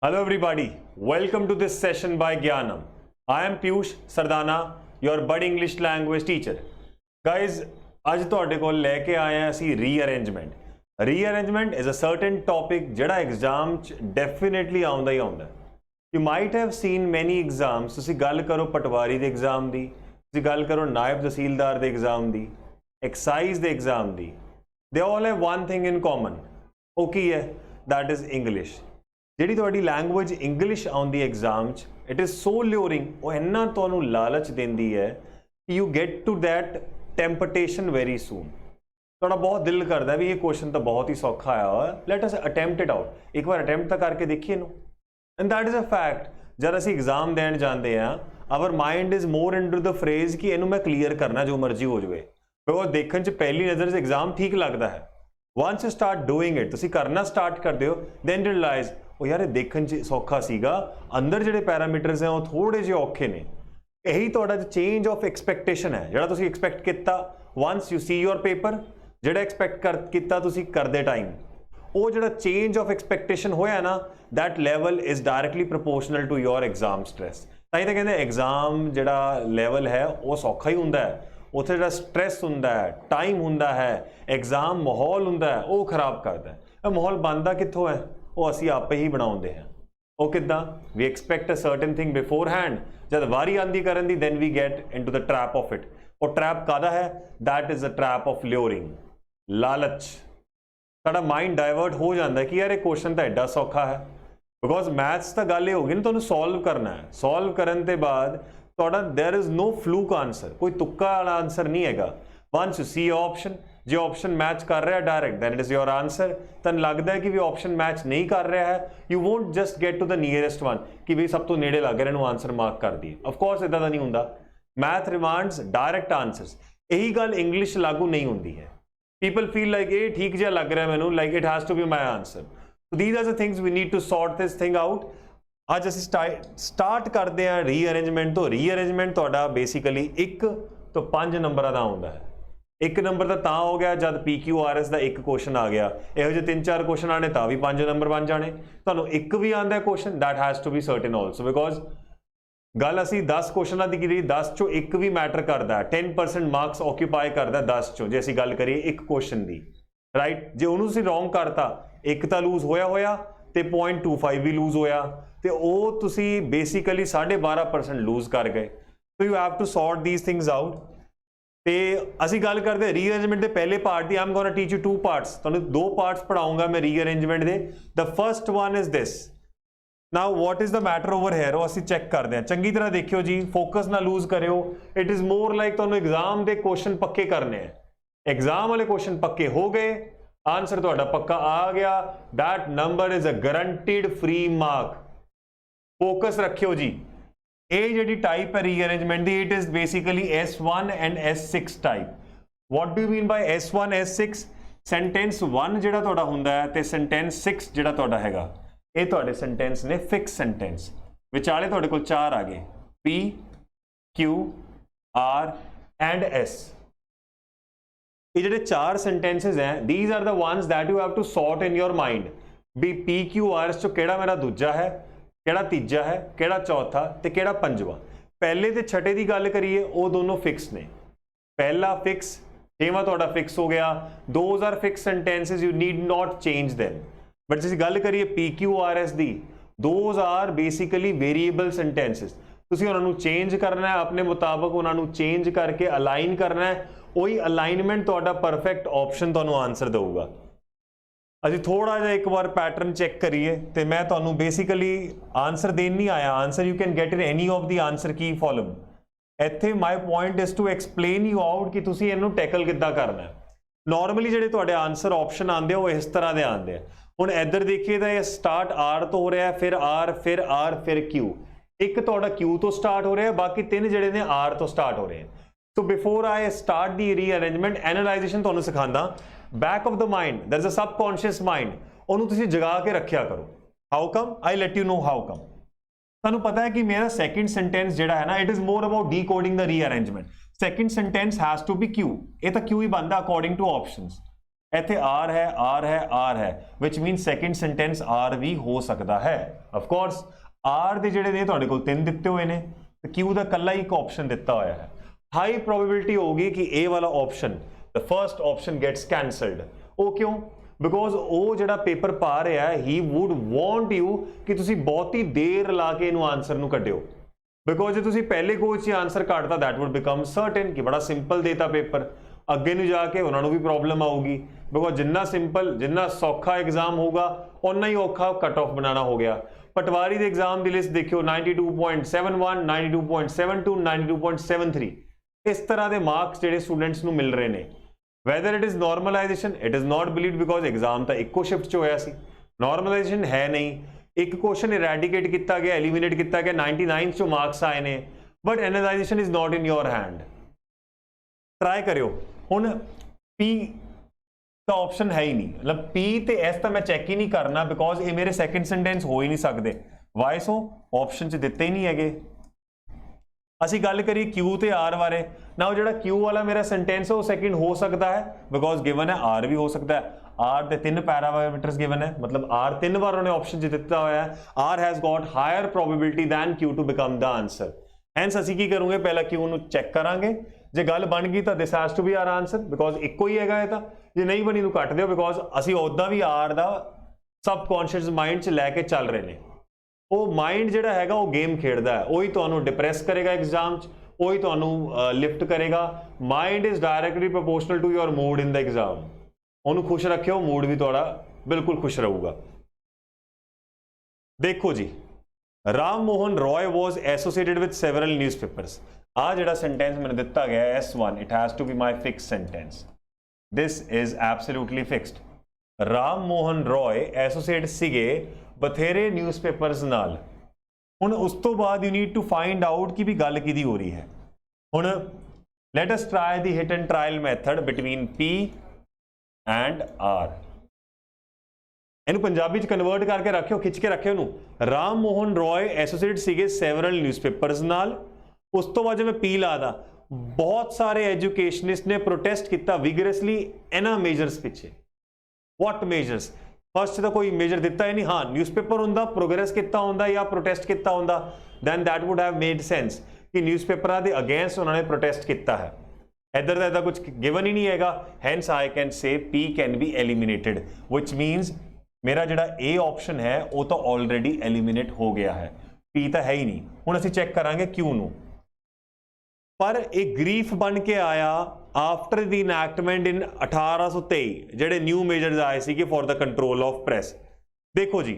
Hello everybody, welcome to this session by Gyanam. I am Piyush Sardana, your budding English language teacher. Guys, ਅੱਜ ਤੁਹਾਡੇ ਕੋਲ ਲੈ ਕੇ ਆਏ ਹਾਂ ਅਸੀਂ ਰੀਅਰੇਂਜਮੈਂਟ. ਰੀਅਰੇਂਜਮੈਂਟ is a certain topic ਜਿਹੜਾ ਐਗਜ਼ਾਮ 'ਚ ਡੈਫੀਨੇਟਲੀ ਆਉਂਦਾ ਹੀ ਆਉਂਦਾ. You might have seen many exams. ਤੁਸੀਂ ਗੱਲ ਕਰੋ ਪਟਵਾਰੀ ਦੇ ਐਗਜ਼ਾਮ ਦੀ, ਤੁਸੀਂ ਗੱਲ ਕਰੋ ਨਾਇਬ ਤਹਿਸੀਲਦਾਰ ਦੇ ਐਗਜ਼ਾਮ ਦੀ, ਐਕਸਾਈਜ਼ ਦੇ exam the. They all have one thing in common. ਉਹ ਕੀ ਹੈ? That is English. ਜਿਹੜੀ ਤੁਹਾਡੀ ਲੈਂਗੁਏਜ ਇੰਗਲਿਸ਼ ਆਉਂਦੀ ਐਗਜ਼ਾਮ 'ਚ, ਇਟ ਇਜ਼ ਸੋ ਲਿਓਰਿੰਗ, ਉਹ ਇੰਨਾ ਤੁਹਾਨੂੰ ਲਾਲਚ ਦਿੰਦੀ ਹੈ ਕਿ you get to that temptation very soon. ਤੁਹਾਡਾ ਬਹੁਤ ਦਿਲ ਕਰਦਾ ਵੀ ਇਹ ਕੁਐਸਚਨ ਤਾਂ ਬਹੁਤ ਹੀ ਸੌਖਾ ਆਇਆ ਹੋਇਆ, let us attempt it out, ਇੱਕ ਵਾਰ ਅਟੈਂਪਟ ਤਾਂ ਕਰਕੇ ਦੇਖੀਏ ਇਹਨੂੰ. And that is a fact. ਜਦ ਅਸੀਂ ਐਗਜ਼ਾਮ ਦੇਣ ਜਾਂਦੇ ਹਾਂ, our mind is more into the phrase ਕਿ ਇਹਨੂੰ ਮੈਂ ਕਲੀਅਰ ਕਰਨਾ ਜੋ ਮਰਜ਼ੀ ਹੋ ਜਾਵੇ. ਉਹ ਦੇਖਣ 'ਚ ਪਹਿਲੀ ਨਜ਼ਰ 'ਚ ਐਗਜ਼ਾਮ ਠੀਕ ਲੱਗਦਾ ਹੈ. once you start doing it, ਤੁਸੀਂ ਕਰਨਾ ਸਟਾਰਟ ਕਰਦੇ ਹੋ, then you realize ਉਹ ਯਾਰ ਇਹ ਦੇਖਣ 'ਚ ਸੌਖਾ ਸੀਗਾ, ਅੰਦਰ ਜਿਹੜੇ ਪੈਰਾਮੀਟਰਸ ਹੈ ਉਹ ਥੋੜੇ ਜਿਹੇ ਔਖੇ ਨੇ. ਇਹੀ ਤੁਹਾਡਾ ਚੇਂਜ ਆਫ ਐਕਸਪੈਕਟੇਸ਼ਨ ਹੈ. ਜਿਹੜਾ ਤੁਸੀਂ ਐਕਸਪੈਕਟ ਕੀਤਾ, once you see your paper, ਜਿਹੜਾ ਐਕਸਪੈਕਟ ਕੀਤਾ ਤੁਸੀਂ ਕਰਦੇ ਟਾਈਮ, ਉਹ ਜਿਹੜਾ ਚੇਂਜ ਆਫ ਐਕਸਪੈਕਟੇਸ਼ਨ ਹੋਇਆ ਨਾ, that level is directly proportional to your exam stress. ਤਾਂ ਹੀ ਤਾਂ ਕਹਿੰਦੇ ਐਗਜ਼ਾਮ ਜਿਹੜਾ ਲੈਵਲ ਹੈ ਉਹ ਸੌਖਾ ਹੀ ਹੁੰਦਾ ਹੈ. ਉੱਥੇ ਜਿਹੜਾ ਸਟ੍ਰੈਸ ਹੁੰਦਾ ਹੈ, ਟਾਈਮ ਹੁੰਦਾ ਹੈ, ਐਗਜ਼ਾਮ ਮਾਹੌਲ ਹੁੰਦਾ ਹੈ, ਉਹ ਖਰਾਬ ਕਰਦਾ ਹੈ. ਇਹ ਮਾਹੌਲ ਬਣਦਾ ਕਿੱਥੋਂ ਹੈ? ਉਹ ਅਸੀਂ ਆਪੇ ਹੀ ਬਣਾਉਂਦੇ ਹਾਂ. ਉਹ ਕਿੱਦਾਂ? We expect a certain thing beforehand, ਜਦ ਵਾਰੀ ਆਂਦੀ ਕਰਨ ਦੀ, then we get into the trap of it. ਉਹ ਟ੍ਰੈਪ ਕਾਹਦਾ ਹੈ? That is a trap of luring, ਲਾਲਚ. ਸਾਡਾ ਮਾਈਂਡ ਡਾਇਵਰਟ ਹੋ ਜਾਂਦਾ ਕਿ ਯਾਰ ਇਹ ਕੁਐਸਚਨ ਤਾਂ ਐਡਾ ਸੌਖਾ ਹੈ. ਬਿਕੋਜ਼ ਮੈਥਸ ਤਾਂ ਗੱਲ ਇਹ ਹੋ ਗਈ ਨਾ, ਤੁਹਾਨੂੰ ਸੋਲਵ ਕਰਨਾ ਹੈ. ਸੋਲਵ ਕਰਨ ਦੇ ਬਾਅਦ ਤੁਹਾਡਾ ਦੇਰ ਇਜ਼ ਨੋ ਫਲੂਕ ਆਂਸਰ, ਕੋਈ ਤੁੱਕਾ ਵਾਲਾ ਆਂਸਰ ਨਹੀਂ ਹੈਗਾ. ਵਨਸ ਯੂ ਸੀ ਆਪਸ਼ਨ, ਜੇ ਆਪਸ਼ਨ ਮੈਚ ਕਰ ਰਿਹਾ direct, then it is your answer. ਤੁਹਾਨੂੰ ਲੱਗਦਾ ਹੈ ਕਿ ਵੀ ਆਪਸ਼ਨ ਮੈਚ ਨਹੀਂ ਕਰ ਰਿਹਾ ਹੈ, you won't just get to the nearest one ਕਿ ਵੀ ਸਭ ਤੋਂ ਨੇੜੇ ਲੱਗ ਰਿਹਾ, ਇਹਨੂੰ ਆਂਸਰ ਮਾਰਕ ਕਰ ਦਈਏ. ਆਫਕੋਰਸ ਇੱਦਾਂ ਦਾ ਨਹੀਂ ਹੁੰਦਾ. Math demands direct answers. ਇਹੀ ਗੱਲ ਇੰਗਲਿਸ਼ ਲਾਗੂ ਨਹੀਂ ਹੁੰਦੀ ਹੈ. ਪੀਪਲ ਫੀਲ ਲਾਈਕ ਇਹ ਠੀਕ ਜਿਹਾ ਲੱਗ ਰਿਹਾ ਮੈਨੂੰ, like it has to be my answer. So these are the things we need to sort this thing out. ਅੱਜ ਅਸੀਂ ਸਟਾਰਟ ਕਰਦੇ ਹਾਂ ਰੀਅਰੇਂਜਮੈਂਟ ਤੋਂ. ਰੀਅਰੇਂਜਮੈਂਟ ਤੁਹਾਡਾ ਬੇਸਿਕਲੀ 1 ਤੋਂ 5 ਨੰਬਰਾਂ ਦਾ ਆਉਂਦਾ ਹੈ. 1 ਨੰਬਰ ਦਾ ਤਾਂ ਹੋ ਗਿਆ ਜਦ PQRS ਦਾ ਇੱਕ ਕੁਐਸਚਨ ਆ ਗਿਆ. ਇਹੋ ਜਿਹੇ 3-4 ਕੁਐਸਚਨ ਆਣੇ ਤਾਂ ਵੀ 5 ਨੰਬਰ ਬਣ ਜਾਣੇ. ਤੁਹਾਨੂੰ ਇੱਕ ਵੀ ਆਉਂਦਾ question, that has to be certain also, because ਗੱਲ ਅਸੀਂ 10 ਕੁਐਸਚਨਾਂ ਦੀ ਕੀਤੀ, 10 ਚੋਂ ਇੱਕ ਵੀ ਮੈਟਰ ਕਰਦਾ ਹੈ. 10% ਮਾਰਕਸ ਆਕਿਊਪਾਈ ਕਰਦਾ 10 ਚੋਂ, ਜੇ ਅਸੀਂ ਗੱਲ ਕਰੀਏ ਇੱਕ ਕੁਐਸਚਨ ਦੀ, ਰਾਈਟ. ਜੇ ਉਹਨੂੰ ਤੁਸੀਂ ਰੋਂਗ ਕਰਤਾ, ਇੱਕ ਤਾਂ ਲੂਜ਼ ਹੋਇਆ ਤੇ 0.25 ਵੀ ਲੂਜ਼ ਹੋਇਆ, ਤੇ ਉਹ ਤੁਸੀਂ ਬੇਸਿਕਲੀ 12.5% ਲੂਜ਼ ਕਰ ਗਏ. So you have to sort these things out. ਤੇ ਅਸੀਂ ਗੱਲ ਕਰਦੇ ਰੀਅਰੇਂਜਮੈਂਟ ਦੇ ਪਹਿਲੇ ਪਾਰਟ ਦੀ. I am going to teach you 2 parts. ਤੁਹਾਨੂੰ 2 ਪਾਰਟਸ ਪੜਾਉਂਗਾ ਮੈਂ ਰੀਅਰੇਂਜਮੈਂਟ ਦੇ. The first one is this. Now what is the matter over here, ਉਹ ਅਸੀਂ ਚੈੱਕ ਕਰਦੇ ਹਾਂ. ਚੰਗੀ ਤਰ੍ਹਾਂ ਦੇਖਿਓ ਜੀ, ਫੋਕਸ ਨਾ ਲੂਜ਼ ਕਰਿਓ. ਇਟ ਇਜ਼ ਮੋਰ ਲਾਈਕ ਤੁਹਾਨੂੰ ਐਗਜ਼ਾਮ ਦੇ ਕੁਐਸਚਨ ਪੱਕੇ ਕਰਨੇ ਆ. ਐਗਜ਼ਾਮ ਵਾਲੇ ਕੁਐਸਚਨ ਪੱਕੇ ਹੋ ਗਏ, ਆਂਸਰ ਤੁਹਾਡਾ ਪੱਕਾ ਆ ਗਿਆ, that number is a guaranteed free mark. Focus ਰੱਖਿਓ ਜੀ. ਇਹ ਜਿਹੜੀ ਟਾਈਪ ਹੈ ਰੀਅਰੇਂਜਮੈਂਟ ਦੀ, it is basically S1 and S6 type. What do you mean by S1 S6? Sentence 1 ਜਿਹੜਾ ਤੁਹਾਡਾ ਹੁੰਦਾ ਹੈ ਤੇ ਸੈਂਟੈਂਸ 6 ਜਿਹੜਾ ਤੁਹਾਡਾ ਹੈਗਾ, ਇਹ ਤੁਹਾਡੇ ਸੈਂਟੈਂਸ ਨੇ ਫਿਕਸ ਸੈਂਟੈਂਸ. ਵਿਚਾਲੇ ਤੁਹਾਡੇ ਕੋਲ 4 ਆ ਗਏ, P, Q, R and S. ਇਹ ਜਿਹੜੇ 4 ਸੈਂਟੈਂਸਸ ਹੈ, these are the ones that you have to sort in your mind. We PQRS ਚੋਂ ਕਿਹੜਾ ਮੇਰਾ ਦੂਜਾ ਹੈ, ਕਿਹੜਾ ਤੀਜਾ ਹੈ, ਕਿਹੜਾ ਚੌਥਾ ਤੇ ਕਿਹੜਾ ਪੰਜਵਾਂ. ਪਹਿਲੇ ਤੇ ਛਠੇ ਦੀ ਗੱਲ ਕਰੀਏ, ਉਹ ਦੋਨੋਂ ਫਿਕਸ ਨੇ. ਪਹਿਲਾ ਫਿਕਸ, ਛੇਵਾਂ ਤੁਹਾਡਾ ਫਿਕਸ ਹੋ ਗਿਆ. Those are fix sentences, you need not change them. But ਜੇ ਅਸੀਂ ਗੱਲ ਕਰੀਏ PQRS ਦੀ, ਦੋਜ਼ ਆਰ ਬੇਸਿਕਲੀ ਵੇਰੀਏਬਲ ਸੈਂਟੈਂਸਸ. ਤੁਸੀਂ ਉਹਨਾਂ ਨੂੰ ਚੇਂਜ ਕਰਨਾ ਹੈ, ਆਪਣੇ ਮੁਤਾਬਕ ਉਹਨਾਂ ਨੂੰ ਚੇਂਜ ਕਰਕੇ ਅਲਾਈਨ ਕਰਨਾ ਹੈ. ਉਹੀ ਅਲਾਈਨਮੈਂਟ ਤੁਹਾਡਾ ਪਰਫੈਕਟ ਆਪਸ਼ਨ ਤੁਹਾਨੂੰ ਆਂਸਰ ਦੇਊਗਾ. ਅਸੀਂ ਥੋੜਾ ਜਿਹਾ ਇੱਕ ਵਾਰ ਪੈਟਰਨ ਚੈੱਕ ਕਰੀਏ, ਤੇ ਮੈਂ ਤੁਹਾਨੂੰ ਬੇਸਿਕਲੀ ਆਂਸਰ ਦੇਣ ਨਹੀਂ ਆਇਆ. Answer you can get in any of the answer key form. ਇੱਥੇ my point is to explain you out ਕਿ ਤੁਸੀਂ ਇਹਨੂੰ ਟੈਕਲ ਕਿੱਦਾਂ ਕਰਨਾ ਹੈ. ਨਾਰਮਲੀ ਜਿਹੜੇ ਤੁਹਾਡੇ ਆਂਸਰ ਆਪਸ਼ਨ ਆਉਂਦੇ ਉਹ ਇਸ ਤਰ੍ਹਾਂ ਦੇ ਆਉਂਦੇ ਆ. ਹੁਣ ਇੱਧਰ ਦੇਖੀਏ ਤਾਂ ਇਹ ਸਟਾਰਟ R ਤੋਂ ਹੋ ਰਿਹਾ, ਫਿਰ R, ਫਿਰ R, ਫਿਰ Q. ਇੱਕ ਤੁਹਾਡਾ Q ਤੋਂ ਸਟਾਰਟ ਹੋ ਰਿਹਾ, ਬਾਕੀ 3 ਜਿਹੜੇ ਨੇ R ਤੋਂ ਸਟਾਰਟ ਹੋ ਰਹੇ ਆ. ਸੋ ਬਿਫੋਰ ਆਈ ਸਟਾਰਟ ਦੀ ਰੀਅਰੇਂਜਮੈਂਟ, ਐਨਾਲਾਈਜੇਸ਼ਨ ਤੁਹਾਨੂੰ ਸਿਖਾਉਂਦਾ. Back of the mind there is a subconscious mind, ਉਹਨੂੰ ਤੁਸੀਂ ਜਗਾ ਕੇ ਰੱਖਿਆ ਕਰੋ. How come? I let you know how come. ਤੁਹਾਨੂੰ ਪਤਾ ਹੈ ਕਿ ਮੇਰਾ ਸੈਕਿੰਡ ਸੈਂਟੈਂਸ ਜਿਹੜਾ ਹੈ ਨਾ, it is more about decoding the rearrangement. Second sentence has to be Q. ਇਹ ਤਾਂ Q ਹੀ ਬਣਦਾ ਅਕੋਰਡਿੰਗ ਟੂ ਆਪਸ਼ਨਸ. ਇੱਥੇ ਆਰ ਹੈ, ਆਰ ਹੈ, ਆਰ ਹੈ, which mean second sentence R ਵੀ ਹੋ ਸਕਦਾ ਹੈ। ਆਫ ਕੋਰਸ ਆਰ ਦੇ ਜਿਹੜੇ ਨੇ ਤੁਹਾਡੇ ਕੋਲ 3 ਦਿੱਤੇ ਹੋਏ ਨੇ ਤੇ ਕਿਊ ਦਾ ਕੱਲਾ ਇੱਕ ਆਪਸ਼ਨ ਦਿੱਤਾ ਹੋਇਆ ਹੈ। ਹਾਈ ਪ੍ਰੋਬੇਬਿਲਿਟੀ ਹੋਗੀ ਕਿ ਇਹ ਵਾਲਾ option, the first option gets cancelled. ਉਹ ਕਿਉਂ? ਬਿਕੋਜ਼ ਉਹ ਜਿਹੜਾ ਪੇਪਰ ਪਾ ਰਿਹਾ ਹੀ ਵੁੱਡ ਵਾਂਟ ਯੂ ਕਿ ਤੁਸੀਂ ਬਹੁਤੀ ਦੇਰ ਲਾ ਕੇ ਇਹਨੂੰ ਆਨਸਰ ਨੂੰ ਕੱਢਿਓ। ਬਿਕੋਜ਼ ਜੇ ਤੁਸੀਂ ਪਹਿਲੇ ਕੋਚ 'ਚ ਆਨਸਰ ਕੱਢਤਾ ਦੈਟ ਵੁੱਡ ਬਿਕਮ ਸਰਟਨ ਕਿ ਬੜਾ ਸਿੰਪਲ ਦੇਤਾ ਪੇਪਰ, ਅੱਗੇ ਨੂੰ ਜਾ ਕੇ ਉਹਨਾਂ ਨੂੰ ਵੀ ਪ੍ਰੋਬਲਮ ਆਊਗੀ। ਬਿਕੋਜ਼ ਜਿੰਨਾ ਸਿੰਪਲ, ਜਿੰਨਾ ਸੌਖਾ ਐਗਜ਼ਾਮ ਹੋਊਗਾ ਓਨਾ ਹੀ ਔਖਾ ਕੱਟ ਆਫ ਬਣਾਉਣਾ ਹੋ ਗਿਆ। ਪਟਵਾਰੀ ਦੇ ਐਗਜ਼ਾਮ ਦੀ ਲਿਸਟ ਦੇਖਿਓ 92.71, 92.72, 92.73 ਇਸ ਤਰ੍ਹਾਂ ਦੇ ਮਾਰਕਸ ਜਿਹੜੇ ਸਟੂਡੈਂਟਸ ਨੂੰ ਮਿਲ ਰਹੇ ਨੇ। whether it is normalization, it is not believed because exam ਤਾਂ ਇੱਕੋ ਸ਼ਿਫਟ 'ਚ ਹੋਇਆ ਸੀ। normalization ਹੈ ਨਹੀਂ, ਇੱਕ ਕੁਐਸਚਨ ਇਰੈਡੀਕੇਟ ਕੀਤਾ ਗਿਆ, ਐਲੀਮੀਨੇਟ ਕੀਤਾ ਗਿਆ, 99 ਚੋਂ ਮਾਰਕਸ ਆਏ ਨੇ, but analysation is not in your hand. Try ਕਰਿਓ। ਹੁਣ P ਦਾ ਆਪਸ਼ਨ ਹੈ ਹੀ ਨਹੀਂ, ਮਤਲਬ P ਤੇ S ਤਾਂ ਮੈਂ ਚੈੱਕ ਹੀ ਨਹੀਂ ਕਰਨਾ ਬਿਕੋਜ਼ ਇਹ ਮੇਰੇ ਸੈਕਿੰਡ ਸੈਂਟੈਂਸ ਹੋ ਹੀ ਨਹੀਂ ਸਕਦੇ। ਵਾਈ ਸੋ? ਆਪਸ਼ਨ 'ਚ ਦਿੱਤੇ ਹੀ ਨਹੀਂ ਹੈਗੇ। ਅਸੀਂ ਗੱਲ ਕਰੀ Q ਤੇ R ਬਾਰੇ। ਨਾ ਉਹ ਜਿਹੜਾ Q ਵਾਲਾ ਮੇਰਾ ਸੈਂਟੈਂਸ ਹੈ ਉਹ ਸੈਕਿੰਡ ਹੋ ਸਕਦਾ ਹੈ ਬਿਕੋਜ਼ ਗਿਵਨ ਹੈ R ਵੀ ਹੋ ਸਕਦਾ ਹੈ। R ਦੇ 3 ਪੈਰਾਮੀਟਰਸ ਗਿਵਨ ਹੈ, ਮਤਲਬ R 3 ਵਾਰ ਉਹਨੇ ਆਪਸ਼ਨ 'ਚ ਦਿੱਤਾ ਹੋਇਆ ਹੈ। R has got higher probability than Q to become the answer. Hence ਅਸੀਂ ਕੀ ਕਰੂੰਗੇ, ਪਹਿਲਾਂ Q ਨੂੰ ਚੈੱਕ ਕਰਾਂਗੇ, ਜੇ ਗੱਲ ਬਣ ਗਈ ਤਾਂ this has to be our answer because ਇੱਕੋ ਹੀ ਹੈਗਾ ਇਹ ਤਾਂ। ਜੇ ਨਹੀਂ ਬਣੀ ਨੂੰ ਕੱਟ ਦਿਓ ਬਿਕੋਜ਼ ਅਸੀਂ ਉੱਦਾਂ ਵੀ R ਦਾ ਸਬਕੌਂਸ਼ੀਅਸ ਮਾਈਂਡ 'ਚ ਲੈ ਕੇ ਚੱਲ ਰਹੇ ਨੇ। ਉਹ ਮਾਈਂਡ ਜਿਹੜਾ ਹੈਗਾ ਉਹ ਗੇਮ ਖੇਡਦਾ ਹੈ, ਉਹੀ ਤੁਹਾਨੂੰ ਡਿਪਰੈਸ ਕਰੇਗਾ ਐਗਜ਼ਾਮ 'ਚ, ਉਹੀ ਤੁਹਾਨੂੰ ਲਿਫਟ ਕਰੇਗਾ। Mind is directly proportional to your mood in the exam. ਉਹਨੂੰ ਖੁਸ਼ ਰੱਖਿਓ, ਮੂਡ ਵੀ ਤੁਹਾਡਾ ਬਿਲਕੁਲ ਖੁਸ਼ ਰਹੂਗਾ। ਦੇਖੋ ਜੀ, Ram Mohan ਰॉय was associated with several newspapers। ਆ ਜਿਹੜਾ ਸੈਂਟੈਂਸ ਮੈਨੂੰ ਦਿੱਤਾ ਗਿਆ ਹੈ S1, it has to be my fixed sentence। This is absolutely fixed। Ram Mohan Roy associate ਸੀਗੇ ਬਥੇਰੇ ਨਿਊਜ਼ਪੇਪਰਸ ਨਾਲ। ਹੁਣ ਉਸ ਤੋਂ ਬਾਅਦ you need to find out ਕਿ ਵੀ ਗੱਲ ਕਿਹਦੀ ਹੋ ਰਹੀ ਹੈ। ਹੁਣ let us try the hit and trial method between P and R। ਇਹਨੂੰ ਪੰਜਾਬੀ ਚ ਕਨਵਰਟ ਕਰਕੇ ਰੱਖਿਓ, ਖਿੱਚ ਕੇ ਰੱਖਿਓ ਇਹਨੂੰ। ਰਾਮ ਮੋਹਨ ਰॉय ਐਸੋਸੀਏਟ ਸੀਗੇ ਸੈਵਰਲ ਨਿਊਜ਼ਪੇਪਰਸ ਨਾਲ। ਉਸ ਤੋਂ ਬਾਅਦ ਜੇ ਮੈਂ P ਲਾਦਾ, ਬਹੁਤ ਸਾਰੇ ਐਜੂਕੇਸ਼ਨਿਸਟ ਨੇ ਪ੍ਰੋਟੈਸਟ ਕੀਤਾ ਵਿਗਰਸਲੀ ਇਹਨਾਂ ਮੇਜਰਸ ਪਿੱਛੇ। ਵਾਟ ਮੇਜਰਸ? फस्ट तो कोई मेजर दिता ही नहीं। हाँ, न्यूज़पेपर होंदा, प्रोग्रेस किता होंदा या प्रोटेस्ट किता होंदा, then that would have made sense कि न्यूज़पेपरां दे अगेंस्ट उन्होंने प्रोटेस्ट किता है। इधर दा कुछ गिवन ही नहीं हैगा, hence I can say P can be eliminated, which means मेरा जिहड़ा A ऑप्शन है वो तो ऑलरेडी एलिमिनेट हो गया है, P तो है ही नहीं। हुण असीं चेक करांगे Q नूं, पर एक ग्रीफ बन के आया आफ्टर द इनैक्टमेंट इन 1823 ਜਿਹੜੇ ਨਿਊ ਮੇਜਰਸ ਆਏ ਸੀਗੇ for the control of press. देखो जी,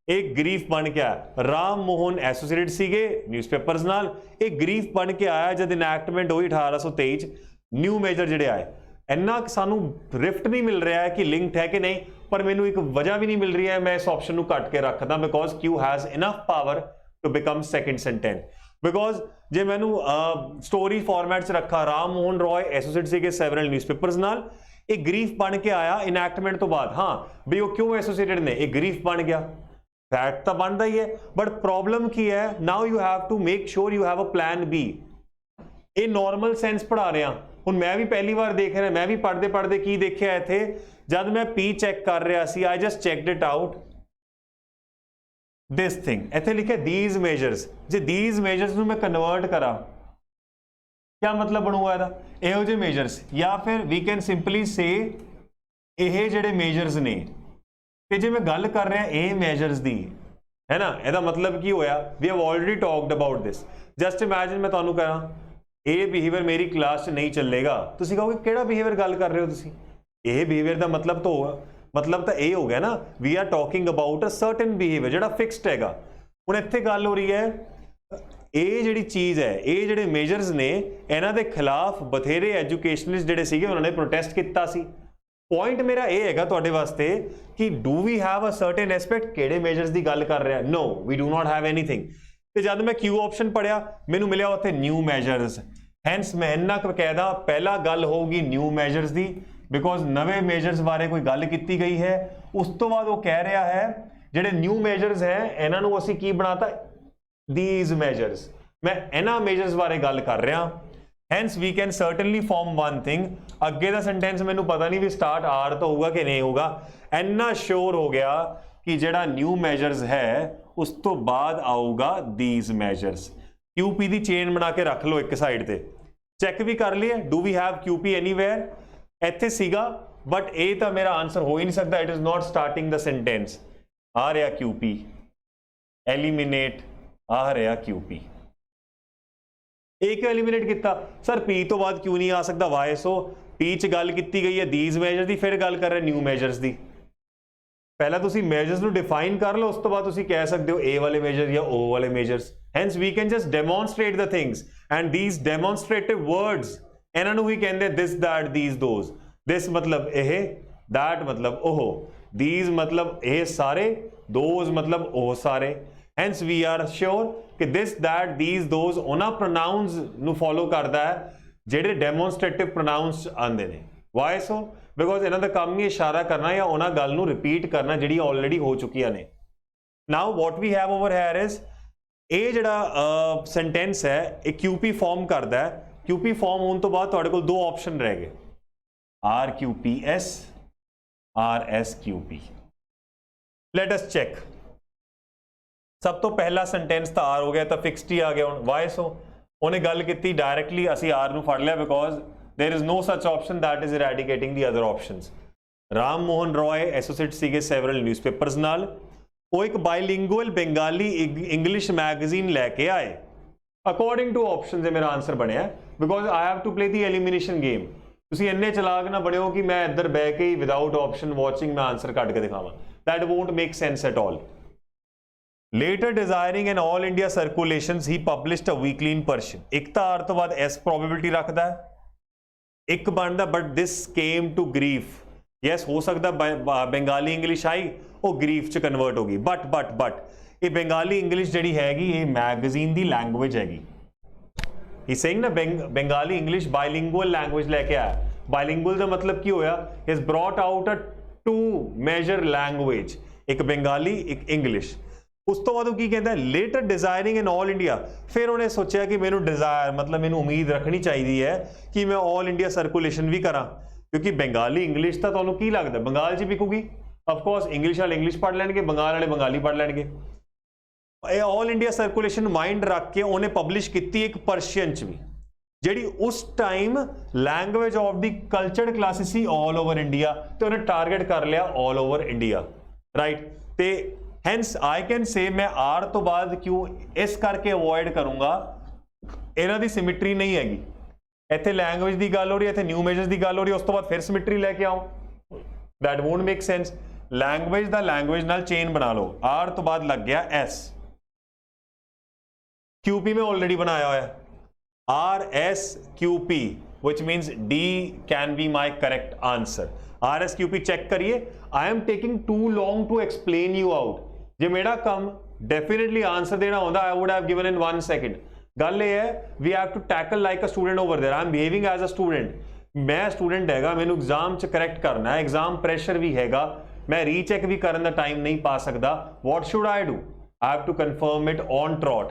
एक ग्रीफ बन के आया। राम मोहन एसोसिएटेड सीगे न्यूज़पेपर्स नाल। एक ग्रीफ बन के आया जब इनैक्टमेंट हुई 1823 न्यू मेजर ਜਿਹੜੇ ਆਏ। ਇੰਨਾ ਸਾਨੂੰ ਰਿਫਟ ਨਹੀਂ ਮਿਲ ਰਿਹਾ ਹੈ ਕਿ ਲਿੰਕਡ ਹੈ ਕਿ ਨਹੀਂ, ਪਰ ਮੈਨੂੰ ਇੱਕ ਵਜ੍ਹਾ ਵੀ ਨਹੀਂ ਮਿਲ ਰਹੀ ਹੈ। ਮੈਂ ਇਸ ਆਪਸ਼ਨ ਨੂੰ ਕੱਟ ਕੇ ਰੱਖਦਾ because Q has enough power to become second sentence. Because जे मैनू स्टोरी फॉर्मेट च रखा, राम मोहन रॉय एसोसिएट सीगे सैवरल न्यूज़पेपर्स नाल, एक ग्रीफ बन के आया इनैक्टमेंट तो बाद। हाँ भी वो क्यों एसोसिएटेड ने, एक ग्रीफ बन गया, फैक्ट तो बनता ही है, बट प्रॉब्लम की है now you have to make sure you have a plan B. ये नॉर्मल सेंस पढ़ा रहा हूँ, मैं भी पहली बार देख रहा, मैं भी पढ़ते पढ़ते की देखिया इत्थे जब मैं P चेक कर रहा सी, I just checked it out this thing. इत्थे लिखे दीज मेजर्स, जे दीज मेजर्स नूं मैं कन्वर्ट करा क्या मतलब बनूगा इहदा, इहो जे मेजर्स, या फिर वी कैन सिंपली से इह जिहड़े मेजर्स ने, ते जे मैं गल कर रहा ए मेजर्स दी है ना, इहदा मतलब की होया, we have already talked about this. Just imagine मैं तुहानूं कहां ਇਹ ਬਿਹੇਵੀਅਰ ਮੇਰੀ ਕਲਾਸ 'ਚ ਨਹੀਂ ਚੱਲੇਗਾ, ਤੁਸੀਂ ਕਹੋਗੇ ਕਿਹੜਾ ਬਿਹੇਵੀਅਰ ਗੱਲ ਕਰ ਰਹੇ ਹੋ ਤੁਸੀਂ। ਇਹ ਬਿਹੇਵੀਅਰ ਦਾ ਮਤਲਬ ਤਾਂ ਇਹ ਹੋ ਗਿਆ ਨਾ, we are talking about a certain behaviour ਜਿਹੜਾ ਫਿਕਸਡ ਹੈਗਾ। ਹੁਣ ਇੱਥੇ ਗੱਲ ਹੋ ਰਹੀ ਹੈ, ਇਹ ਜਿਹੜੀ ਚੀਜ਼ ਹੈ, ਇਹ ਜਿਹੜੇ ਮੇਜਰਸ ਨੇ, ਇਹਨਾਂ ਦੇ ਖਿਲਾਫ ਬਥੇਰੇ ਐਜੂਕੇਸ਼ਨਲਿਸਟ ਜਿਹੜੇ ਸੀਗੇ ਉਹਨਾਂ ਨੇ ਪ੍ਰੋਟੈਸਟ ਕੀਤਾ ਸੀ। ਪੁਆਇੰਟ ਮੇਰਾ ਇਹ ਹੈਗਾ ਤੁਹਾਡੇ ਵਾਸਤੇ ਕਿ do we have a certain aspect, ਕਿਹੜੇ ਮੇਜਰਸ ਦੀ ਗੱਲ ਕਰ ਰਿਹਾ। No, we do not have anything. ਤੇ ਜਦ ਮੈਂ Q ਆਪਸ਼ਨ ਪੜਿਆ ਮੈਨੂੰ ਮਿਲਿਆ ਉੱਥੇ ਨਿਊ ਮੈਜਰਸ, ਹੈਂਸ ਮੈਂ ਇੰਨਾ ਕੁ ਕਹਿਦਾ ਪਹਿਲਾ ਗੱਲ ਹੋਊਗੀ ਨਿਊ ਮੈਜਰਸ ਦੀ, ਬਿਕੋਜ਼ ਨਵੇਂ ਮੇਜਰਸ ਬਾਰੇ ਕੋਈ ਗੱਲ ਕੀਤੀ ਗਈ ਹੈ। ਉਸ ਤੋਂ ਬਾਅਦ ਉਹ ਕਹਿ ਰਿਹਾ ਹੈ ਜਿਹੜੇ ਨਿਊ ਮੇਜਰਸ ਹੈ ਇਹਨਾਂ ਨੂੰ ਅਸੀਂ ਕੀ ਬਣਾਤਾ, these measures। ਮੈਂ ਇਹਨਾਂ ਮੇਜਰਸ ਬਾਰੇ ਗੱਲ ਕਰ ਰਿਹਾ। Hence we can certainly form one thing, अगे का सेंटेंस मैनू पता नहीं भी स्टार्ट आर तो होगा कि नहीं होगा, इन्ना श्योर हो गया कि जेड़ा न्यू मेजर्स है उस तो बाद आऊगा दीज मेजर्स। QP की चेन बना के रख लो एक साइड ते, चेक भी कर लिए do we have QP anywhere, इत्थे सीगा बट ए तो मेरा आंसर हो ही नहीं सकता, it is not starting the sentence. आ रहा QP, एलिमिनेट, आ रहा QP। ए क्यों एलिमिनेट किया सर, पी तो बाद क्यों नहीं आ सकता, वाई सो पी च गल की गई है दीज मेजर की, फिर गल कर रहे न्यू मेजर्स की। पहला तुसी मेजर्स ਨੂੰ डिफाइन कर लो, उस तो बाद तुसी कह सकते हो ए वाले मेजर या ओ वाले measures. Hence we can just demonstrate the things and these demonstrative words इन्हां ਨੂੰ ਵੀ ਕਹਿੰਦੇ this that these those. This मतलब ਇਹ, दैट मतलब ओह, दीज मतलब ਇਹ सारे, दोज मतलब ਉਹ सारे। हैंस वी आर श्योर कि दिस दैट दीज दोज उन्हां प्रोनाउंस ਨੂੰ फॉलो करता है ਜਿਹੜੇ डेमोनस्ट्रेटिव प्रोनाउंस आंदे ने। वाई सो बिकॉज इन्हां दा काम ही इशारा करना या उन्हां गल ਨੂੰ रिपीट करना ਜਿਹੜੀ ऑलरेडी हो चुकियां ने। Now what we have over here is ਇਹ ਜਿਹੜਾ सेंटेंस है एक QP फॉर्म करता है। QP फॉर्म होने तो बाद तुहाडे कोल दो ऑप्शन रह गए, RQPS, RSQP। Let us check. सब तो पहला सेंटेंस तो आर हो गया, तो फिक्सड ही आ गया हुण। वाई सो उन्हें गल की डायरैक्टली असी आर नूं फड़ लिया because there is no such option that is eradicating the other options. Ram Mohan Roy associate सीगे सैवरल न्यूज़पेपर्स नाल, वो एक बाइलिंगुअल बंगाली इंग्लिश मैगजीन लैके आए। अकॉर्डिंग टू ऑप्शन से मेरा आंसर बनया because I have to play the elimination game. तुसीं इन्ने चलाक ना बनिओ कि मैं इधर बह के ही विदाउट ऑप्शन वॉचिंग मैं आंसर कट के दिखावां, that won't make sense at all. Later desiring an all India circulations he published a weekly in Persian। एक तो आर तो बाद S probability रखता है, एक बनता but this came to grief। yes हो सकता बंगाली इंग्लिश आई वो ग्रीफ च कन्वर्ट होगी, बट ये बंगाली इंग्लिश जी हैगी ये मैगजीन की लैंग्वेज हैगी। ही सेइंग ना बंगाली इंग्लिश बाइलिंगुअल लैंग्वेज लेके आया। बाइलिंगुअल का मतलब की होया, is brought out a two major language, एक बंगाली एक इंग्लिश। उस तो बाद की कहता है later desiring in all India, फिर उन्हें सोचा कि मैनू डिजायर मतलब मैनू उम्मीद रखनी चाहिए है कि मैं ऑल इंडिया सर्कुलेशन भी करा, क्योंकि बंगाली इंग्लिश तो तुहानू की लगता बंगाल च विकूगी। ऑफकोर्स इंग्लिश वाले इंग्लिश पढ़ लैणगे, बंगाल वाले बंगाली पढ़ लैणगे। ऑल इंडिया सर्कुलेशन माइंड रख के उन्हें पब्लिश की एक पर्शियन च भी, जी उस time language of the cultured classes सी ऑल ओवर इंडिया, तो उन्हें टारगेट कर लिया ऑल ओवर इंडिया, राइट। तो हैंस आई कैन से मैं आर तो बाद क्यों इस करके अवॉइड करूंगा, इन्हां दी सिमिट्री नहीं हैगी। इत्थे लैंग्वेज की गल हो रही है, इत्थे न्यू मेजर्स की गल हो रही है, उस तो बाद फिर सिमिट्री लैके आओ, that won't make sense. Language दा लैंग्वेज नाल चेन बना लो, आर तो बाद लग गया एस। QP में ऑलरेडी बनाया हुआ RSQP which means D can be my correct answer। RSQP check करिए। I am taking too long to explain you out। जे मेरा कम डेफिनेटली आंसर देना होता I would have given in 1 second. गल ये है we have to tackle like a student over there, I am behaving as a student. मैं student हैगा, मैनू एग्जाम च करैक्ट करना है, एग्जाम प्रेशर भी हैगा, मैं रीचेक भी करने का टाइम नहीं पा सकता। What should I do, I have to confirm it on trot.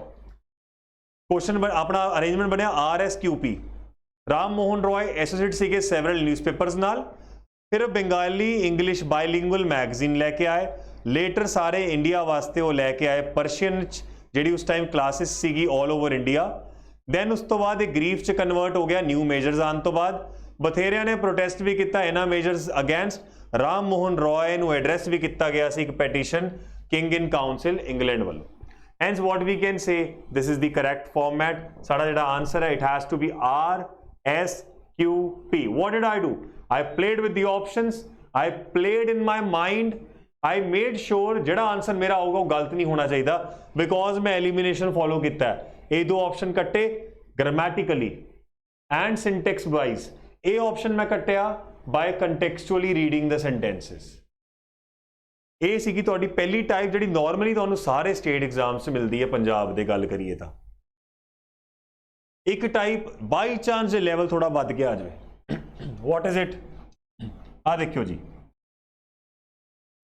Question अपना अरेंजमेंट बनया RSQP, राम मोहन रॉय एसोसिएट सीगे सैवरल न्यूज़पेपर्स नाल, फिर बंगाली इंग्लिश बाइलिंगुअल मैगजीन लैके आए, लेटर सारे इंडिया वास्ते वो लैके आए पर्शियन जी उस टाइम क्लासिस सीगी ऑल ओवर इंडिया। दैन उस तो बाद एक ग्रीफ च कन्वर्ट हो गया न्यू मेजर्स आने तो बाद। बथेरिया ने प्रोटेस्ट भी किया इन्हां मेजर्स अगेंस्ट। राम मोहन रॉय नूं एड्रैस भी किया गया सी एक पैटिशन किंग इन काउंसिल इंग्लैंड वालों। Hence what we can say, this is the correct format। साड़ा जेड़ा आंसर है, it has to be RSQP। What did I do? I played with the options, I played in my mind, I made sure जेड़ा answer मेरा होगा वो गलत नहीं होना चाहिए, बिकॉज मैं एलिमिनेशन फॉलो किया है। ये दो ऑप्शन कट्टे ग्रामेटिकली एंड सिंटेक्स वाइज, ये ऑप्शन मैं कट्टिया by contextually reading the sentences. ये सी तुहाडी पहली टाइप जी नॉर्मली तुहानू सारे स्टेट एग्जाम से मिलती है पंजाब की गल करिए तो। एक टाइप बाई चांस जो लैवल थोड़ा बढ़ गया आ जाए, वॉट इज इट, आ देखियो जी,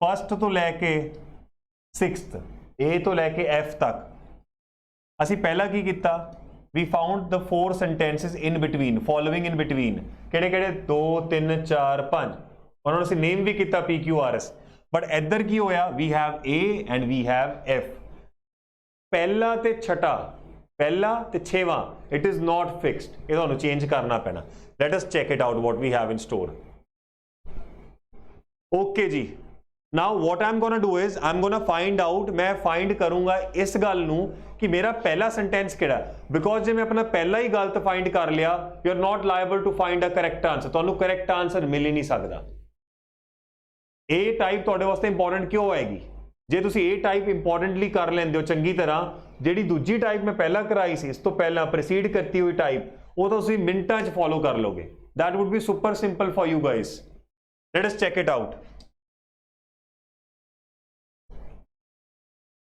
फस्ट तो लैके 6th, ए तो लैके F तक। असी पहला की किया, we found the 4 sentences in between, following in between, ਕਿਹੜੇ ਕਿਹੜੇ 2 3 4 5, ਉਹਨਾਂ ਨੂੰ ਅਸੀਂ ਨੇਮ ਵੀ ਕੀਤਾ PQRS, ਬਟ ਇੱਧਰ ਕੀ ਹੋਇਆ, we have A and we have F, ਪਹਿਲਾ ਤੇ ਛਟਾ, ਪਹਿਲਾ ਤੇ ਛੇਵਾਂ, it is not fixed, ਇਹ ਤੁਹਾਨੂੰ ਚੇਂਜ ਕਰਨਾ ਪੈਣਾ. Let us check it out what we have in store. Okay ji, now what I'm gonna do is I'm gonna find out, मैं find करूंगा इस गल नू कि मेरा पहला सेंटेंस किहड़ा, बिकॉज जे मैं अपना पहला ही गलत फाइंड कर लिया, you are not liable to find a correct answer, तुहानू करैक्ट आंसर मिल ही नहीं सकता. ए टाइप तुहाडे वास्ते इंपॉर्टेंट क्यों आएगी, जे तुसी ए टाइप इंपॉर्टेंटली कर लेंदे हो चंगी तरह, जिहड़ी दूजी टाइप मैं पहला कराई सी, इस तो पहला प्रीसीड करती हुई टाइप, वो तो तुसी मिनटां च फॉलो कर लोगे. That would be super simple for you guys. Let us check it out.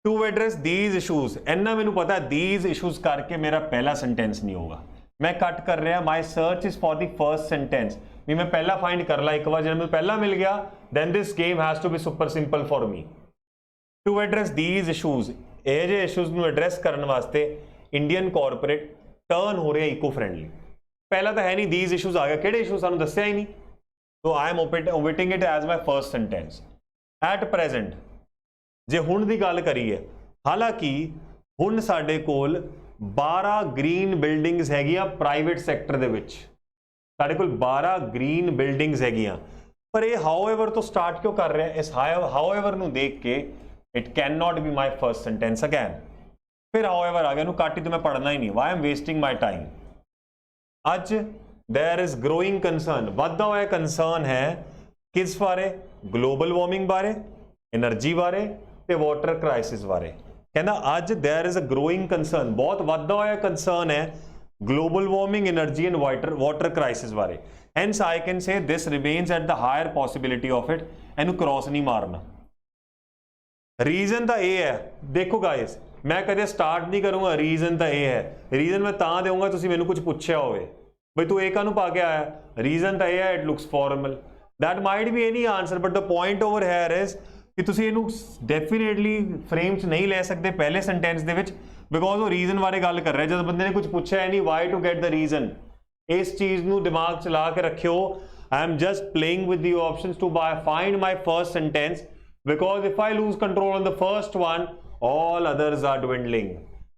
To address these issues, इन्ना मैनू पता है दीज इशूज करके मेरा पहला सेंटेंस नहीं होगा. मैं कट कर रहा, my search is for the first sentence, भी मैं पहला फाइंड कर ला, एक बार जब मैं पहला मिल गया, then this game has to be super simple for me. To address these issues, ये जे इशूज नू एड्रेस करने वास्ते इंडियन कॉरपोरेट टर्न हो रहा इको फ्रेंडली. पहला तो है नहीं, दीज इशूज आ गया, किहड़े इशूज सानू दस्सिया ही नहीं, तो I am omitting it as my first sentence. At present जे हुण दी गल करिए, हालांकि हुण साडे कोल 12 ग्रीन बिल्डिंग्स हैगियां प्राइवेट सैक्टर दे विच, साडे कोल 12 ग्रीन बिल्डिंग्स हैगियां, पर ये हाउएवर तो स्टार्ट क्यों कर रहा है, इस हाउएवर नू देख के it can not be my first sentence again. फिर हाउएवर आ गया, नू काटी तो मैं पढ़ना ही नहीं, why am wasting my time. अज देयर इज ग्रोइंग कंसर्न, वधदा होया कंसर्न है किस बारे, ग्लोबल वार्मिंग बारे, एनर्जी बारे ते वाटर क्राइसिस बारे. कहना अज there is a growing concern, बहुत वधदा होया कंसर्न है global warming, energy and water crisis बारे. Hence I can say this remains at the higher possibility of it, इनू क्रॉस नहीं मारना. रीजन तो ये है, देखो गाइस मैं कदे स्टार्ट नहीं करूंगा, रीजन तो ये है, रीजन मैं तां देऊंगा तुसीं मैनू कुछ पुछया होवे, भाई तू एक कानू पा के आया, रीजन तो ये है, it looks formal, that might be any answer, but the point over here is कि तुसीं इहनू डेफिनेटली फ्रेम च नहीं लै सकते पहले सेंटेंस दे विच, बिकॉज वो रीजन बारे गल कर रहा है. जब बंदे ने कुछ पूछा है नहीं, why to get the reason, इस चीज़ नू दिमाग च ला के रखियो. I am just playing with the options to find my first sentence, because if I lose control on the first one, all others are dwindling.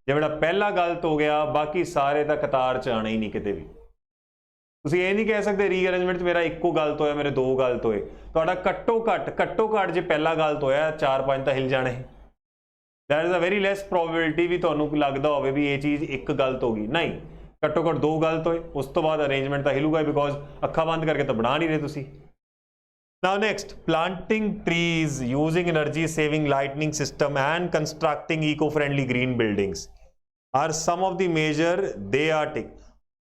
जे मेरा पहला गलत हो गया, बाकी सारे तो कतार च आने ही नहीं किते भी. ਤੁਸੀਂ ਇਹ ਨਹੀਂ ਕਹਿ ਸਕਦੇ ਰੀਅਰੇਂਜਮੈਂਟ 'ਚ ਮੇਰਾ ਇੱਕੋ ਗਲਤ ਹੋਇਆ, ਮੇਰੇ 2 ਗਲਤ ਹੋਏ, ਤੁਹਾਡਾ ਘੱਟੋ ਘੱਟ ਜੇ ਪਹਿਲਾ ਗਲਤ ਹੋਇਆ 4-5 ਤਾਂ ਹਿਲ ਜਾਣੇ. That is a very less probability ਵੀ ਤੁਹਾਨੂੰ ਲੱਗਦਾ ਹੋਵੇ ਵੀ ਇਹ ਚੀਜ਼ ਇੱਕ ਗਲਤ ਹੋ ਗਈ, ਨਹੀਂ, ਘੱਟੋ ਘੱਟ 2 ਗਲਤ ਹੋਏ, ਉਸ ਤੋਂ ਬਾਅਦ ਅਰੇਂਜਮੈਂਟ ਤਾਂ ਹਿਲੂਗਾ, ਬਿਕੋਜ਼ ਅੱਖਾਂ ਬੰਦ ਕਰਕੇ ਤਾਂ ਬਣਾ ਨਹੀਂ ਰਹੇ ਤੁਸੀਂ. Now next, planting trees, using energy saving lighting system and constructing eco-friendly green buildings are some of the measure they are taking.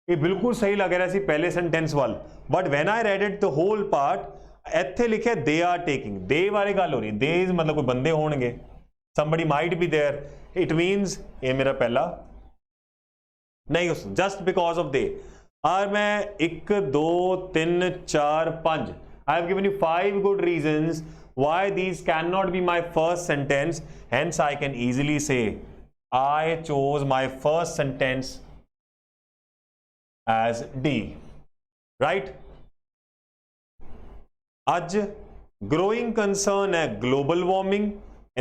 ये बिल्कुल सही लग रहा सी पहले सेंटेंस वाल, but when I read it the whole part इत्थे लिखे दे are taking, दे बारे गल हो रही, दे मतलब कोई बंदे होणगे, somebody might be there, it means ये मेरा पहला नहीं, जस्ट बिकॉज ऑफ दे. और मैं 1 2 3 4 5 I have given you 5 good reasons why these cannot be my first sentence, hence I can easily say I chose my first sentence as D, right? आज growing concern है global warming,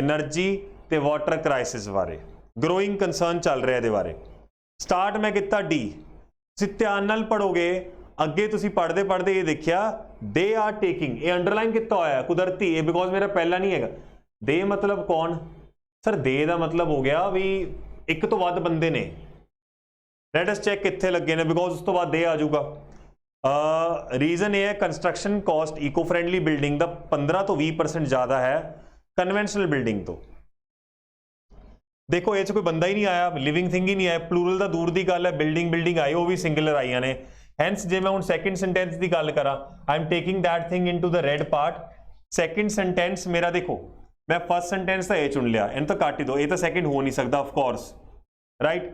energy ते water crisis बारे, growing concern चल रहा है दे बारे. start मैं कितना D, तुसीं ध्यान नाल पढ़ोगे, अगे तुसीं पढ़दे पढ़दे ये देखिया दे आर टेकिंग, ये अंडरलाइन कितना होया कुदरती, ये बिकॉज मेरा पहला नहीं है. दे मतलब कौन सर, दे दा मतलब हो गया भी एक तो वध बंदे ने. लेट अस चेक कित्थे लगे ने, बिकॉज उस तो बाद दे आ जाऊगा. रीजन ये है construction cost eco friendly building का 15 तो 20% ज्यादा है कन्वेंशनल बिल्डिंग तो. देखो ये कोई बंदा ही नहीं आया, लिविंग थिंग ही नहीं आया, प्लूरल का दूर की गल है, बिल्डिंग आई, वो भी सिंगुलर आईया ने. हैंस जे मैं हुण सैकेंड सेंटेंस की गल करा, I am taking that thing into the red part. Second sentence मेरा देखो, मैं फर्स्ट सेंटेंस तो ये चुन लिया, इन तो काट ही दो, ये तो सैकेंड हो नहीं सकता of course, right.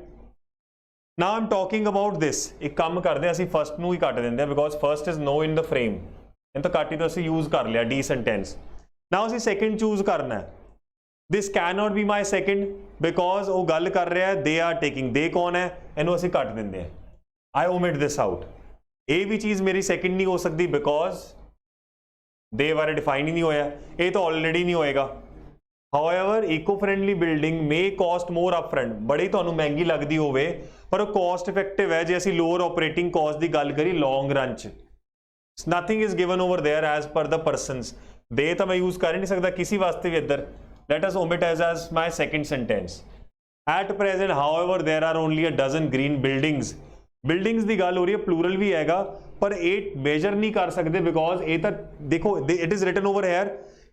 Now I am talking about this, एक काम करते हैं, फर्स्ट नू ही कट देंगे because first is no in the frame, इन तो कट ही तो असी यूज कर लिया डी सेंटेंस. नाउ असी सैकेंड चूज करना है, this can not be my second because वो गल कर रहा है दे आर टेकिंग, दे कौन है, इनू असीं कट देंगे हैं, आई ओमिट दिस आउट। ये भी चीज़ मेरी सेकंड नहीं हो सकती बिकॉज दे बारे डिफाइन ही नहीं होया, ये तो ऑलरेडी नहीं होएगा। हाउएवर इको फ्रेंडली बिल्डिंग मे कॉस्ट मोर अपफ्रंट, बड़ी तुहानूं महंगी लगती होवे पर कॉस्ट इफेक्टिव है जे असीं लोअर ऑपरेटिंग कॉस्ट की गल करी लॉन्ग रन च। Nothing is given over there as per the persons, दे तो मैं यूज कर ही नहीं सकता किसी वास्ते भी इधर। Let us omit as my second sentence. At present however there are only a dozen green buildings, buildings की गल हो रही है, प्लूरल भी हैगा पर ये मेजर नहीं कर सकते बिकॉज ये तो देखो it is written over here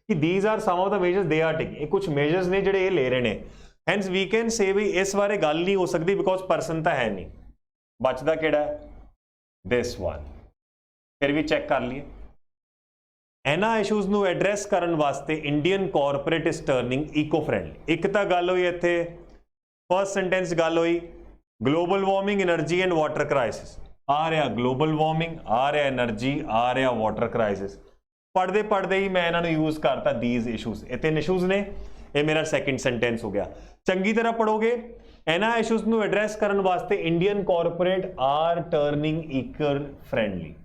कि these are some of the measures they are taking, कुछ मेजर्स ने ਜਿਹੜੇ ਇਹ ले रहे ने, हैंस वी कैन से भी इस बारे गल नहीं हो सकती बिकॉज परसन तो है नहीं। बचता केड़ा है, दिस वन। फिर भी चेक कर लिए ਇਹਨਾਂ ਇਸ਼ੂਜ਼ ਨੂੰ ਐਡਰੈਸ ਕਰਨ ਵਾਸਤੇ Indian corporate is turning eco friendly. ਇੱਕ ਤਾਂ ਗੱਲ ਹੋਈ ਇੱਥੇ ਫਸਟ ਸੈਂਟੈਂਸ ਗੱਲ ਹੋਈ global warming energy and water crisis, आ रहा ग्लोबल वार्मिंग, आ रहा एनर्जी, आ रहा वाटर क्राइसिस। पढ़ते पढ़ते ही मैं इन्होंने यूज करता दीज इशूज, ये 3 इशूज ने, ये मेरा सेकंड सेंटेंस हो गया। चंगी तरह पढ़ोगे इन्होंने इशूज ਨੂੰ एड्रैस करने वास्ते Indian corporate are turning eco friendly.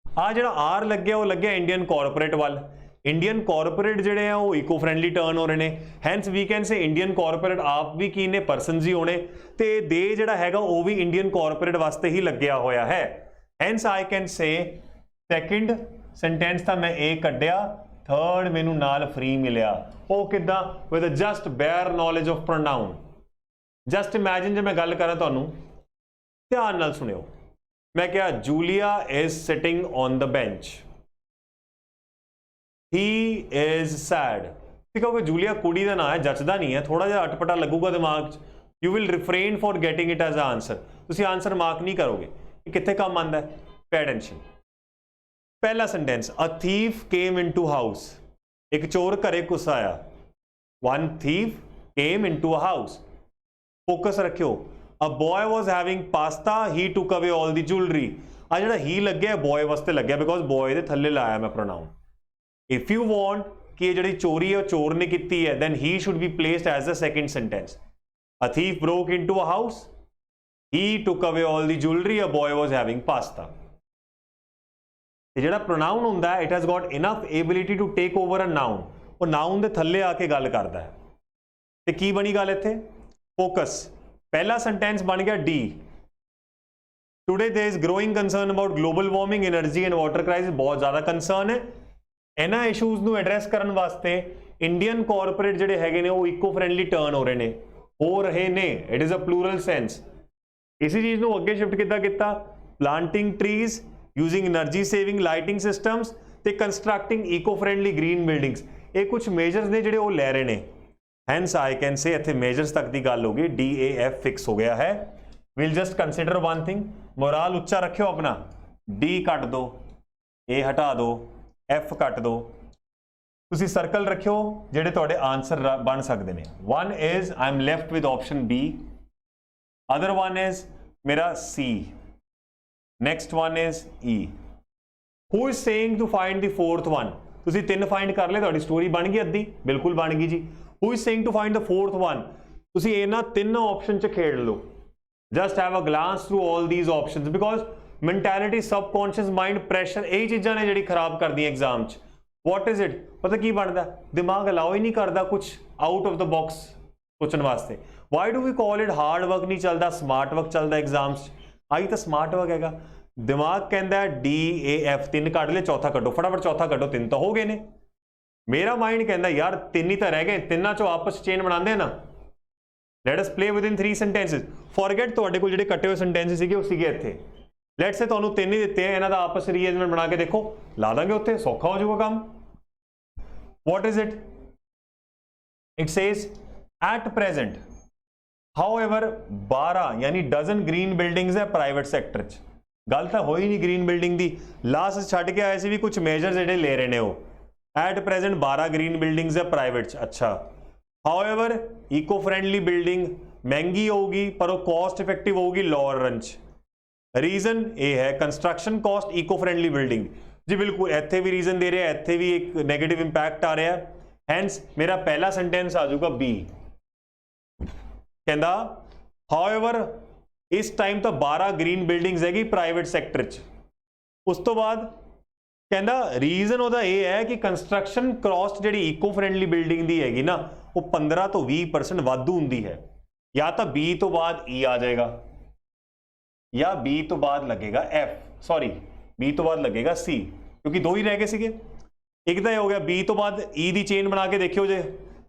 आ जो आर लग्या वो लग्या इंडियन कॉरपोरेट वाल, इंडियन कॉरपोरेट ਜਿਹੜੇ ਆ ਉਹ ਇਕੋ ਫ੍ਰੈਂਡਲੀ ਟਰਨ ਹੋ ਰਹੇ ਨੇ, hence we can say Indian corporate ਆਪ ਵੀ ਕੀ ਨੇ ਪਰਸਨਸ ਹੀ ਹੋਣੇ ਤੇ ਦੇ ਜਿਹੜਾ ਹੈਗਾ ਉਹ ਵੀ ਇੰਡੀਅਨ कॉरपोरेट ਵਾਸਤੇ ਹੀ ਲੱਗਿਆ ਹੋਇਆ ਹੈ। Hence I can say second sentence ਤਾਂ ਮੈਂ ਇਹ ਕੱਢਿਆ, ਥਰਡ ਮੈਨੂੰ ਨਾਲ ਫ੍ਰੀ ਮਿਲਿਆ। ਉਹ ਕਿੱਦਾਂ, with just bare knowledge of pronoun. Just imagine ਜੇ ਮੈਂ ਗੱਲ ਕਰਾਂ ਤੁਹਾਨੂੰ ਧਿਆਨ ਨਾਲ ਸੁਣਿਓ, मैं क्या Julia is sitting on the bench, he is sad. ठीक है, जूलिया कुड़ी का नाम है, जचदा नहीं है, थोड़ा जिहा अटपटा लगूगा दिमाग च, you will refrain for getting it as answer, तुसीं आंसर मार्क नहीं करोगे। कित्थे काम आंदा है, पे अटेंशन। पहला sentence, a thief came into house, एक चोर घरे घुस आया। One thief came into a house, focus रखियो। A boy was having pasta, he took away all the jewelry। आ जिहड़ा he लग्या boy वास्ते लग्या because boy दे थल्ले लाया मैं pronoun। If you want कि ये जिहड़ी चोरी है चोर ने कीती है, then he should be placed as the second sentence। A thief broke into a house, he took away all the jewelry, a boy was having pasta। ये जिहड़ा pronoun हुंदा है, it has got enough ability to take over a noun, वो noun दे थल्ले आके गल करदा है। ते की बनी गल इत्थे, focus। पहला सेंटेंस बन गया डी, today there is growing concern about global warming, energy and water crisis. बहुत ज्यादा कंसर्न है इन्हां इशूज़ ਨੂੰ एड्रैस करने वास्ते इंडियन कॉरपोरेट ਜਿਹੜੇ ਹੈਗੇ ਨੇ ਉਹ इको फ्रेंडली टर्न हो रहे ने, it is a plural sense. इसी चीज़ ਨੂੰ ਅੱਗੇ शिफ्ट किद्दां कीता, planting trees, using energy saving lighting systems ਤੇ constructing eco friendly green buildings. ये कुछ मेजर्स ने ਜਿਹੜੇ ਉਹ ਲੈ ਰਹੇ ਨੇ। हैंस आई कैन से इत्थे मेजर्स तक की गल होगी, DAF फिक्स हो गया है। Will just consider one thing, morale उच्चा रखियो अपना, D कट दो, A हटा दो, F कट दो, तुसी सर्कल रखियो जेडे तुहाडे आंसर बन सकते हैं। One is I am left with option B, other one is मेरा C, next one is E। Who is saying to find the fourth one, तुसी 3 फाइंड कर ले, तुहाडी स्टोरी बन गई अद्धी, बिल्कुल बन गई जी। Who is saying to find the fourth one? तुसी इन्हां 3 ऑप्शन च खेड लो, just have a glance through all these options because mentality, subconscious mind, pressure, यही चीज़ां ने जिहड़ी खराब कर दी एग्जाम च। What is it? पता की बनता, दिमाग अलाउ ही नहीं करता कुछ आउट ऑफ द बॉक्स सोचने वास्ते। Why do we call it hard work नहीं चलता, स्मार्ट वर्क चलता एग्जाम्स च। आई तो स्मार्ट वर्क हैगा, दिमाग कहता है DAF 3 कट ले, चौथा कटो, फटाफट चौथा कटो, 3 तो हो गए ने। मेरा माइंड कहता यार 3 ही तो रह गए, 3 चो आपस चेन बनाते हैं ना। Let us play with in 3 sentences. Forget तुहाडे कोल जिहड़े कट्टे हुए सेंटेंसेस सीगे, वो सीगे इत्थे। लेट से तुहानूं 3 ही दिते हैं, इन्हां दा आपस रीअरेंजमेंट बना के देखो, ला दांगे उत्थे, सौखा हो जाऊगा काम। What is it? It says eight present however 12 यानी डजन ग्रीन बिल्डिंग्स है प्राइवेट सैक्टर च। गल तां होई नहीं ग्रीन बिल्डिंग दी, लास्ट छड्ड के आए सी भी कुछ मेजर जिहड़े ले रहे ने वो। एट प्रेजेंट 12 ग्रीन बिल्डिंग्स है प्राइवेट। अच्छा, हाउएवर इको फ्रेंडली बिल्डिंग महंगी होगी पर वो कॉस्ट इफेक्टिव होगी लॉन्ग रन च। रीजन ये है construction cost eco friendly building जी, बिल्कुल इत्थे भी रीजन दे रहे हैं, इत्थे भी एक नेगेटिव इंपैक्ट आ रहा है। हैंस मेरा पहला सेंटेंस आ जाऊगा बी। कहता हाउएवर इस टाइम तो 12 ग्रीन बिल्डिंग्स हैगी प्राइवेट सैक्टर च। उस तो बाद कहता रीजन ਉਹਦਾ ਇਹ ਹੈ कि कंस्ट्रक्शन कॉस्ट ਜਿਹੜੀ इको फ्रेंडली बिल्डिंग ਦੀ ਹੈਗੀ ना वो 15 तो 20% ਵਾਧੂ ਹੁੰਦੀ है। या तो B तो बाद E आ जाएगा या B तो बाद लगेगा F, सॉरी B तो बाद लगेगा C, क्योंकि दो ही रह गए सीगे। एक तो हो गया B तो बाद E दी चेन बना के देखियो जे,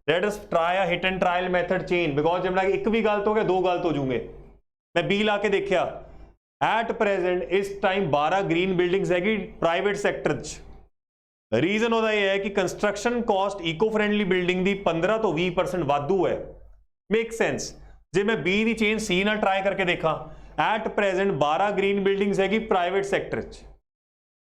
let us try a hit and trial method chain, because जब एक भी गलत हो गया दो गलत हो जाऊंगे। मैं B ला के देखिया, एट प्रेजेंट इस टाइम 12 ग्रीन बिल्डिंग्स हैगी प्राइवेट सैक्टर च। रीजन ਉਹਦਾ ਇਹ है कि construction cost eco friendly building ਦੀ 15 ਤੋਂ 20% ਵਾਧੂ है। Make sense. जे मैं B ਦੀ चेन C ਨਾਲ ट्राई करके देखा, एट प्रेजेंट 12 ग्रीन बिल्डिंग्स हैगी प्राइवेट सैक्टर च।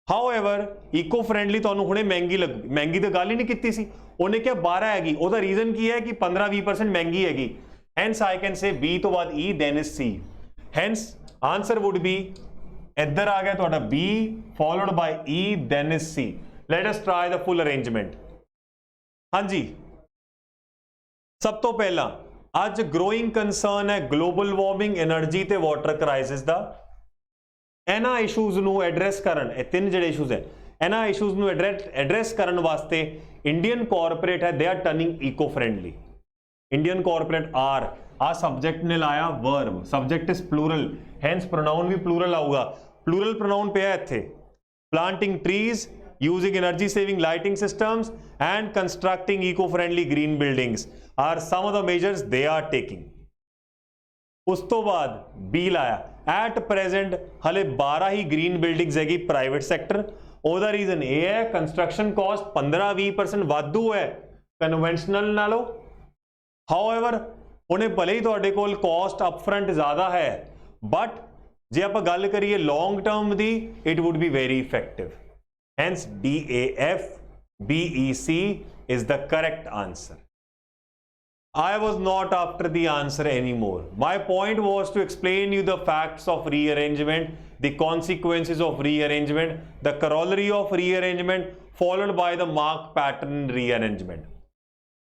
हाउएवर इको फ्रेंडली ਤੁਹਾਨੂੰ ਹੁਣੇ ਮਹਿੰਗੀ ਲੱਗ, ਮਹਿੰਗੀ ਤਾਂ ਗੱਲ ਹੀ ਨਹੀਂ ਕੀਤੀ ਸੀ, ਉਹਨੇ ਕਿਹਾ 12 ਹੈਗੀ, ਉਹਦਾ ਰੀਜ਼ਨ ਕੀ ਹੈ ਕਿ 15-20% ਮਹਿੰਗੀ ਹੈਗੀ। Hence I can say B ਤੋਂ ਬਾਅਦ E then is C। Hence answer would be इधर आ गया ਤੁਹਾਡਾ B followed by E then is C। let us try the full arrangement। हाँ जी, सब तो पहला ਅੱਜ growing concern है global warming, एनर्जी ਤੇ वाटर क्राइसिस ਦਾ। ਇਹਨਾਂ ਇਸ਼ੂਜ਼ ਨੂੰ ਐਡਰੈਸ ਕਰਨ, ਇਹ ਤਿੰਨ ਜਿਹੜੇ ਇਸ਼ੂਜ਼ ਹੈ, ਇਹਨਾਂ ਇਸ਼ੂਜ਼ ਨੂੰ ਐਡਰੈਸ ਕਰਨ ਵਾਸਤੇ ਇੰਡੀਅਨ ਕਾਰਪੋਰੇਟ ਹੈ, they are turning eco friendly. Indian corporate are आ सब्जेक्ट ने लाया verb, subject is plural, hence pronoun भी प्लूरल आऊगा। प्लूरल प्रोनाउन पे है इत्थे। Planting trees, using energy saving lighting systems and constructing eco friendly green buildings are some of the measures they are taking. उस तो बाद बी लाया, at present हले 12 ही ग्रीन बिल्डिंग्स हैगी प्राइवेट सैक्टर। ओदा रीजन ये है कंस्ट्रक्शन कॉस्ट 15-20% वाधू है कन्वेंशनल नालों। हाउएवर उन्हें भले ही तुहाडे कोल कॉस्ट अपफ्रंट ज़्यादा है, बट जे आप गल करिए लॉन्ग टर्म दी, it would be very effective. Hence DAF BEC is the correct answer। I was not after the answer anymore। My point was to explain you the facts of rearrangement, the consequences of rearrangement, the corollary of rearrangement, followed by the mark pattern in rearrangement।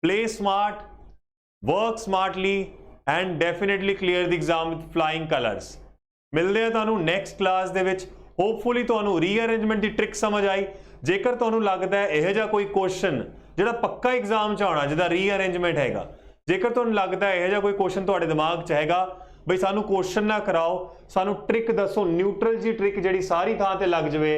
Play smart, work smartly and definitely clear the exam with flying colors। मिलते हैं तुहानू next class दे विच। Hopefully तुहानू rearrangement की trick समझ आई। जेकर तुहानू लगता है यह जा कोई क्वेश्चन जिहड़ा पक्का एग्जाम च आना जिहदा रीअरेंजमेंट हैगा, जेकर तुहानू लगता है यह जा कोई क्वेश्चन तुहाडे दिमाग च हैगा, बई सानू क्वेश्चन ना कराओ, सानू ट्रिक दसो, न्यूट्रल जी ट्रिक जिहड़ी सारी थां ते लग जावे,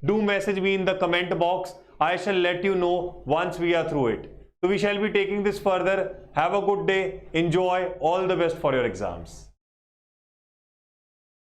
do message me in the comment box. I shall let you know once we are through it। So we shall be taking this further। Have a good day, enjoy, all the best for your exams।